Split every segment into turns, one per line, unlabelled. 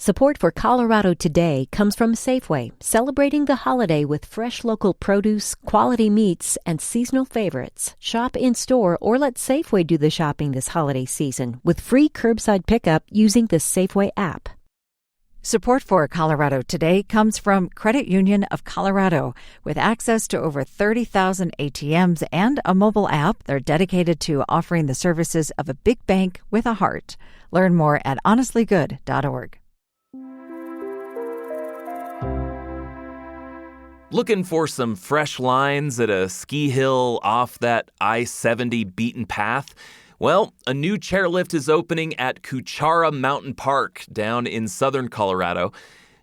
Support for Colorado Today comes from Safeway, celebrating the holiday with fresh local produce, quality meats, and seasonal favorites. Shop in-store or let Safeway do the shopping this holiday season with free curbside pickup using the Safeway app.
Support for Colorado Today comes from Credit Union of Colorado. With access to over 30,000 ATMs and a mobile app, they're dedicated to offering the services of a big bank with a heart. Learn more at honestlygood.org.
Looking for some fresh lines at a ski hill off that I-70 beaten path? Well, a new chairlift is opening at Cuchara Mountain Park down in southern Colorado.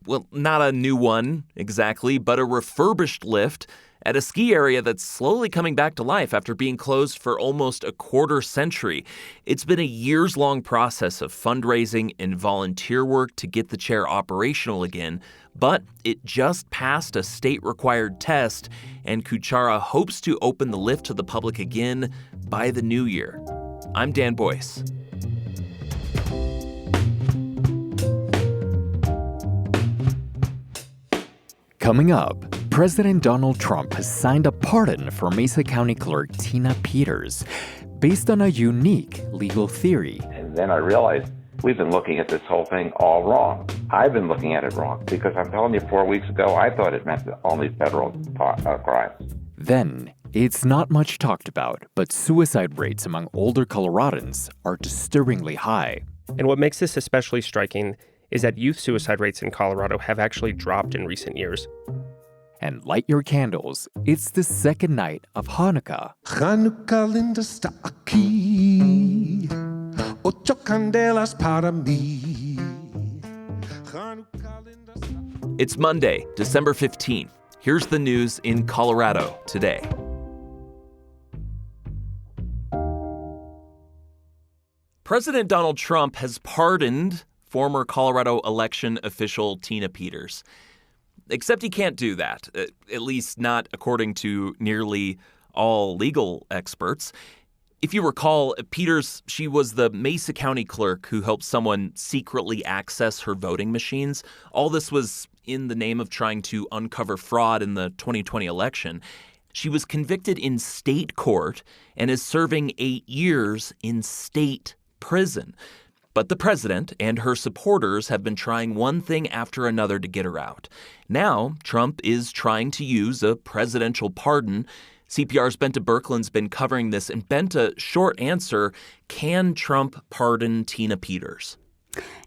Well, not a new one exactly, but a refurbished lift at a ski area that's slowly coming back to life after being closed for almost a quarter century. It's been a years-long process of fundraising and volunteer work to get the chair operational again, but it just passed a state-required test, and Cuchara hopes to open the lift to the public again by the new year. I'm Dan Boyce.
Coming up, President Donald Trump has signed a pardon for Mesa County Clerk Tina Peters based on a unique legal theory.
And then I realized we've been looking at this whole thing all wrong. I've been looking at it wrong because I'm telling you, 4 weeks ago, I thought it meant only federal crimes.
Then, it's not much talked about, but suicide rates among older Coloradans are disturbingly high.
And what makes this especially striking is that youth suicide rates in Colorado have actually dropped in recent years.
And light your candles. It's the second night of Hanukkah.
Hanukkah linda sta aquí, ocho candelas para mí.
It's Monday, December 15th. Here's the news in Colorado today. President Donald Trump has pardoned former Colorado election official Tina Peters. Except he can't do that, at least not according to nearly all legal experts. If you recall, Peters, she was the Mesa County clerk who helped someone secretly access her voting machines. All this was in the name of trying to uncover fraud in the 2020 election. She was convicted in state court and is serving 8 years in state prison. But the president and her supporters have been trying one thing after another to get her out. Now, Trump is trying to use a presidential pardon. CPR's Benta Berkland's been covering this. And Benta, short answer, can Trump pardon Tina Peters?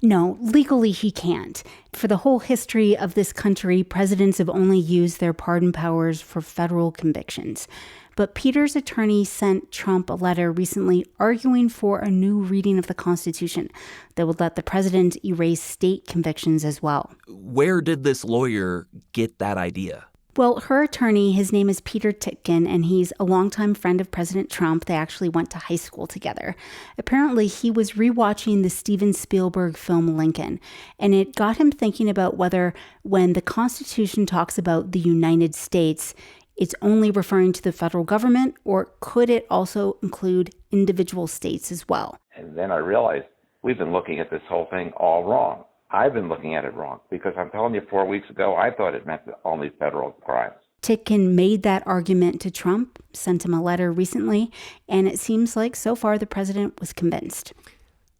No, legally he can't. For the whole history of this country, presidents have only used their pardon powers for federal convictions. But Peters' attorney sent Trump a letter recently arguing for a new reading of the Constitution that would let the president erase state convictions as well.
Where did this lawyer get that idea?
Well, her attorney, his name is Peter Titkin, and he's a longtime friend of President Trump. They actually went to high school together. Apparently, he was rewatching the Steven Spielberg film Lincoln, and it got him thinking about whether when the Constitution talks about the United States, it's only referring to the federal government, or could it also include individual states as well?
And then I realized we've been looking at this whole thing all wrong. I've been looking at it wrong because I'm telling you, 4 weeks ago, I thought it meant only federal crimes.
Titkin made that argument to Trump, sent him a letter recently, and it seems like so far the president was convinced.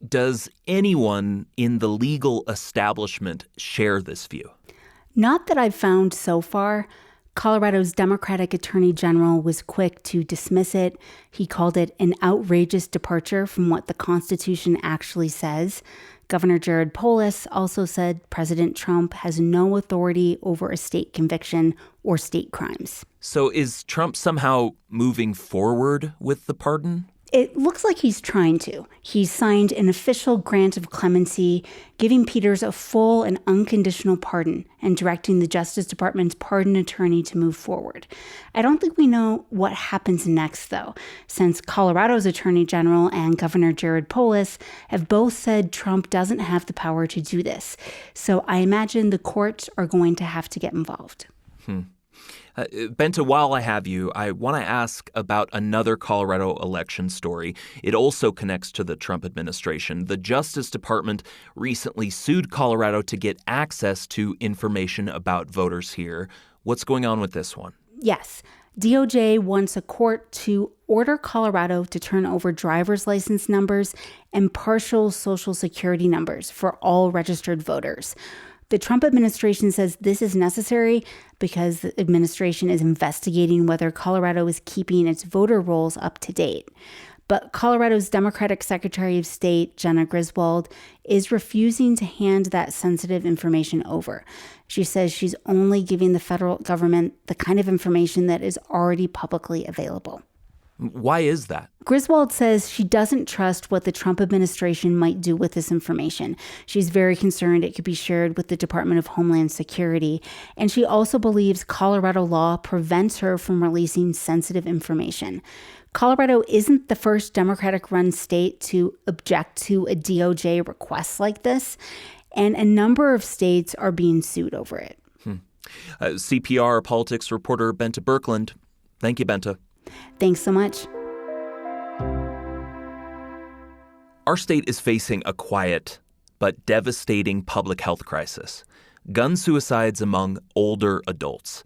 Does anyone in the legal establishment share this view?
Not that I've found so far. Colorado's Democratic Attorney General was quick to dismiss it. He called it an outrageous departure from what the Constitution actually says. Governor Jared Polis also said President Trump has no authority over a state conviction or state crimes.
So is Trump somehow moving forward with the pardon?
It looks like he's trying to. He's signed an official grant of clemency, giving Peters a full and unconditional pardon and directing the Justice Department's pardon attorney to move forward. I don't think we know what happens next, though, since Colorado's Attorney General and Governor Jared Polis have both said Trump doesn't have the power to do this. So I imagine the courts are going to have to get involved.
Benta, while I have you, I want to ask about another Colorado election story. It also connects to the Trump administration. The Justice Department recently sued Colorado to get access to information about voters here. What's going on with this one?
Yes. DOJ wants a court to order Colorado to turn over driver's license numbers and partial Social Security numbers for all registered voters. The Trump administration says this is necessary because the administration is investigating whether Colorado is keeping its voter rolls up to date. But Colorado's Democratic Secretary of State, Jena Griswold, is refusing to hand that sensitive information over. She says she's only giving the federal government the kind of information that is already publicly available.
Why is that?
Griswold says she doesn't trust what the Trump administration might do with this information. She's very concerned it could be shared with the Department of Homeland Security. And she also believes Colorado law prevents her from releasing sensitive information. Colorado isn't the first Democratic-run state to object to a DOJ request like this, and a number of states are being sued over it.
CPR politics reporter Benta Birkeland. Thank you, Benta.
Thanks so much.
Our state is facing a quiet but devastating public health crisis. Gun suicides among older adults.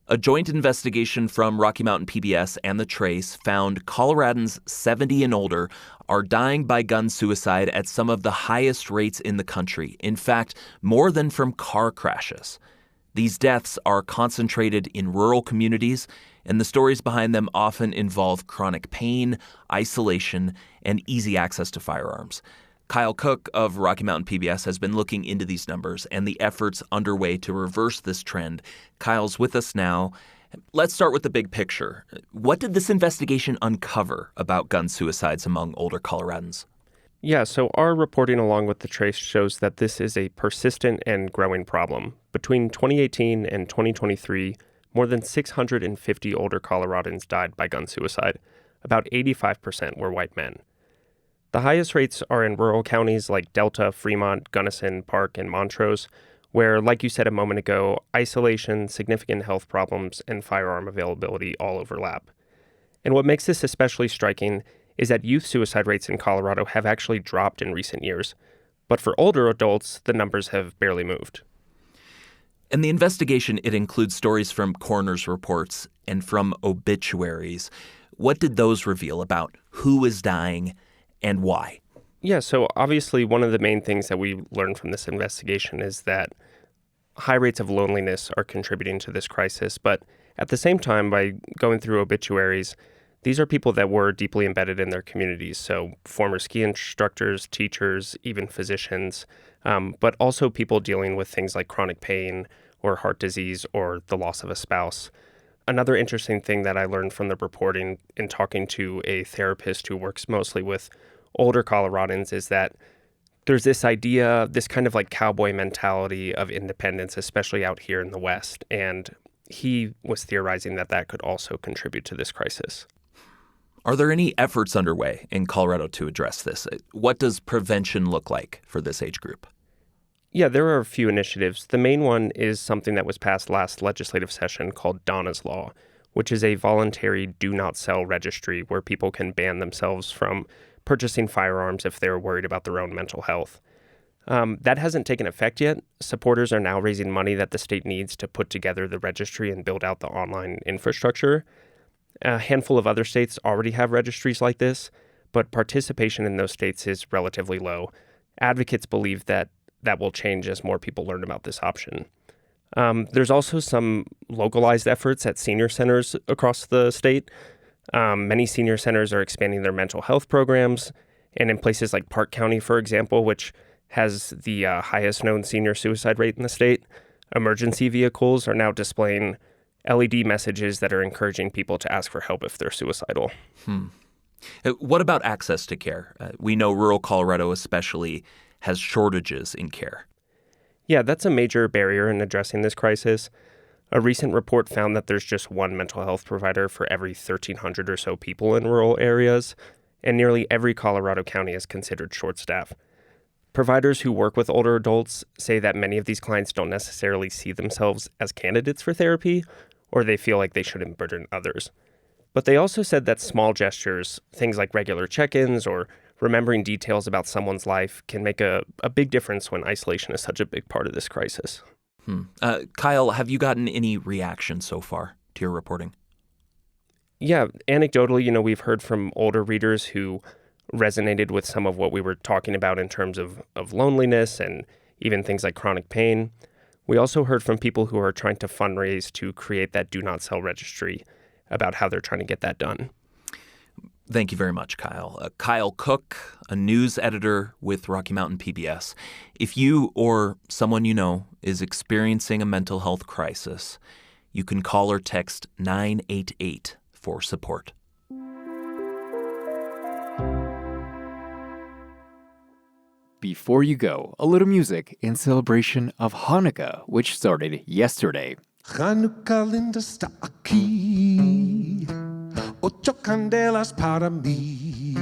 A joint investigation from Rocky Mountain PBS and The Trace found Coloradans 70 and older are dying by gun suicide at some of the highest rates in the country. In fact, more than from car crashes. These deaths are concentrated in rural communities, and the stories behind them often involve chronic pain, isolation, and easy access to firearms. Kyle Cook of Rocky Mountain PBS has been looking into these numbers and the efforts underway to reverse this trend. Kyle's with us now. Let's start with the big picture. What did this investigation uncover about gun suicides among older Coloradans?
Yeah, so our reporting along with The Trace shows that this is a persistent and growing problem. Between 2018 and 2023, more than 650 older Coloradans died by gun suicide. About 85% were white men. The highest rates are in rural counties like Delta, Fremont, Gunnison, Park, and Montrose, where, like you said a moment ago, isolation, significant health problems, and firearm availability all overlap. And what makes this especially striking is that youth suicide rates in Colorado have actually dropped in recent years. But for older adults, the numbers have barely moved.
And the investigation, it includes stories from coroner's reports and from obituaries. What did those reveal about who is dying and why?
Yeah, so obviously one of the main things that we learned from this investigation is that high rates of loneliness are contributing to this crisis. But at the same time, by going through obituaries, these are people that were deeply embedded in their communities. So former ski instructors, teachers, even physicians, but also people dealing with things like chronic pain or heart disease or the loss of a spouse. Another interesting thing that I learned from the reporting in talking to a therapist who works mostly with older Coloradans is that there's this idea, this kind of like cowboy mentality of independence, especially out here in the West. And he was theorizing that that could also contribute to this crisis.
Are there any efforts underway in Colorado to address this? What does prevention look like for this age group?
Yeah, there are a few initiatives. The main one is something that was passed last legislative session called Donna's Law, which is a voluntary do not sell registry where people can ban themselves from purchasing firearms if they're worried about their own mental health. That hasn't taken effect yet. Supporters are now raising money that the state needs to put together the registry and build out the online infrastructure. A handful of other states already have registries like this, but participation in those states is relatively low. Advocates believe that that will change as more people learn about this option. There's also some localized efforts at senior centers across the state. Many senior centers are expanding their mental health programs, and in places like Park County, for example, which has the highest known senior suicide rate in the state, emergency vehicles are now displaying LED messages that are encouraging people to ask for help if they're suicidal.
What about access to care? We know rural Colorado especially has shortages in care.
Yeah, that's a major barrier in addressing this crisis. A recent report found that there's just one mental health provider for every 1,300 or so people in rural areas, and nearly every Colorado county is considered short-staffed. Providers who work with older adults say that many of these clients don't necessarily see themselves as candidates for therapy, or they feel like they shouldn't burden others. But they also said that small gestures, things like regular check-ins or remembering details about someone's life, can make a big difference when isolation is such a big part of this crisis.
Kyle, have you gotten any reaction so far to your reporting?
Yeah, anecdotally, we've heard from older readers who resonated with some of what we were talking about in terms of loneliness and even things like chronic pain. We also heard from people who are trying to fundraise to create that Do Not Sell registry about how they're trying to get that done.
Thank you very much, Kyle. Kyle Cook, a news editor with Rocky Mountain PBS. If you or someone you know is experiencing a mental health crisis, you can call or text 988 for support.
Before you go, a little music in celebration of Hanukkah, which started yesterday.
Hanukkah linda sta aquí, ocho candelas para mí.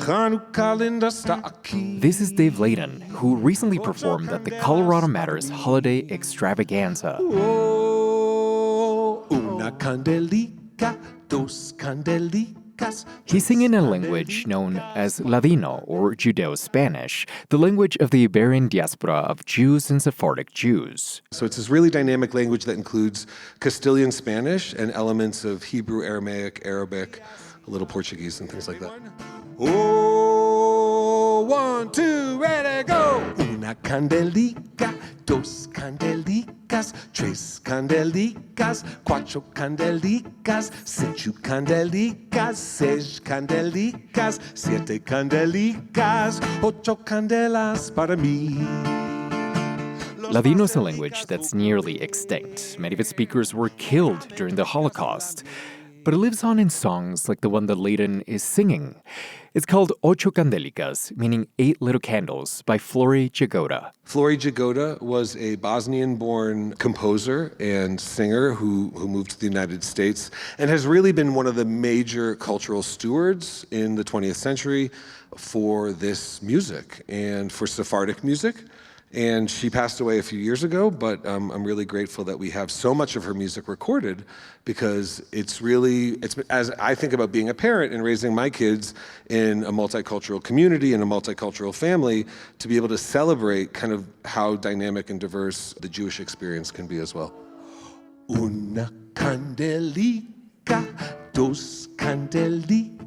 Hanukkah linda sta aquí.
This is Dave Layden, who recently performed at the Colorado Matters Holiday Extravaganza.
Oh, una candelica, dos candelicas.
He's singing in a language known as Ladino, or Judeo-Spanish, the language of the Iberian diaspora of Jews and Sephardic Jews.
So it's this really dynamic language that includes Castilian Spanish and elements of Hebrew, Aramaic, Arabic, a little Portuguese and things like that. Oh, 1, 2, ready, go! Una candelica, dos candelicas, tres candelicas, cuatro candelicas, cinco candelicas, seis candelicas, siete candelicas, ocho candelas para mí.
Ladino is a language that's nearly extinct. Many of its speakers were killed during the Holocaust. But it lives on in songs like the one that Layden is singing. It's called Ocho Candelicas, meaning 8 little candles, by Flori Jagoda.
Flori Jagoda was a Bosnian-born composer and singer who moved to the United States and has really been one of the major cultural stewards in the 20th century for this music and for Sephardic music. And she passed away a few years ago, but I'm really grateful that we have so much of her music recorded because it's as I think about being a parent and raising my kids in a multicultural community and a multicultural family, to be able to celebrate kind of how dynamic and diverse the Jewish experience can be as well. Una candelica, dos candelicas.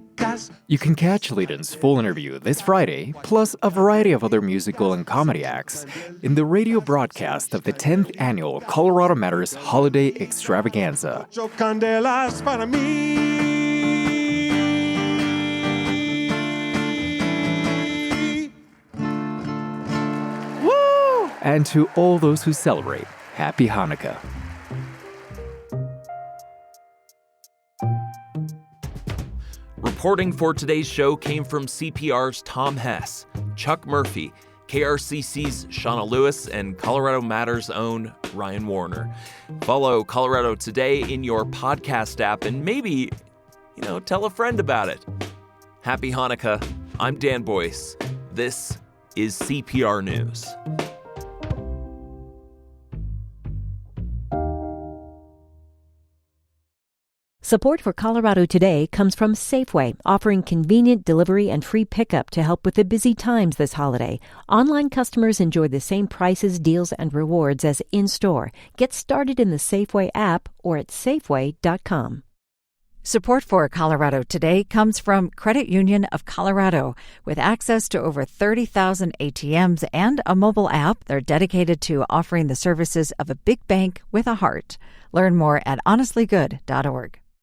You can catch Layden's full interview this Friday, plus a variety of other musical and comedy acts, in the radio broadcast of the 10th annual Colorado Matters Holiday Extravaganza.
Ocho candelas para mí.
Woo! And to all those who celebrate, Happy Hanukkah.
Reporting for today's show came from CPR's Tom Hess, Chuck Murphy, KRCC's Shauna Lewis, and Colorado Matters' own Ryan Warner. Follow Colorado Today in your podcast app and maybe, tell a friend about it. Happy Hanukkah. I'm Dan Boyce. This is CPR News.
Support for Colorado Today comes from Safeway, offering convenient delivery and free pickup to help with the busy times this holiday. Online customers enjoy the same prices, deals, and rewards as in-store. Get started in the Safeway app or at Safeway.com.
Support for Colorado Today comes from Credit Union of Colorado. With access to over 30,000 ATMs and a mobile app, they're dedicated to offering the services of a big bank with a heart. Learn more at honestlygood.org.